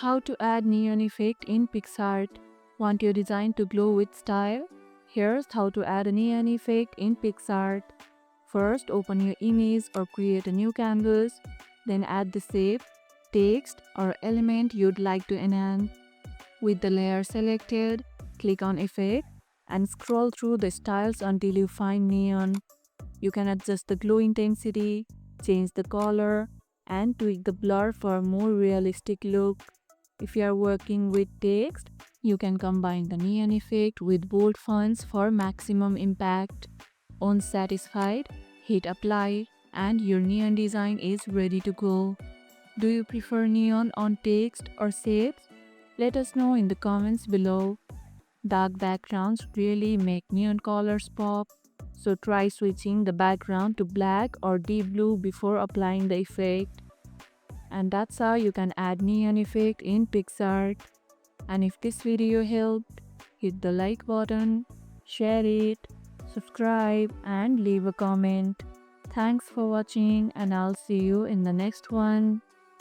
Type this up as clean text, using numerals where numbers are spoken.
How to add neon effect in Picsart. Want your design to glow with style? Here's how to add a neon effect in Picsart. First, open your image or create a new canvas. Then add the shape, text, or element you'd like to enhance. With the layer selected, click on Effect and scroll through the styles until you find neon. You can adjust the glow intensity, change the color, and tweak the blur for a more realistic look. If you are working with text, you can combine the neon effect with bold fonts for maximum impact. Once satisfied, hit apply and your neon design is ready to go. Do you prefer neon on text or shapes? Let us know in the comments below. Dark backgrounds really make neon colors pop, so try switching the background to black or deep blue before applying the effect. And that's how you can add neon effect in Picsart. And if this video helped, hit the like button, share it, subscribe and leave a comment. Thanks for watching and I'll see you in the next one.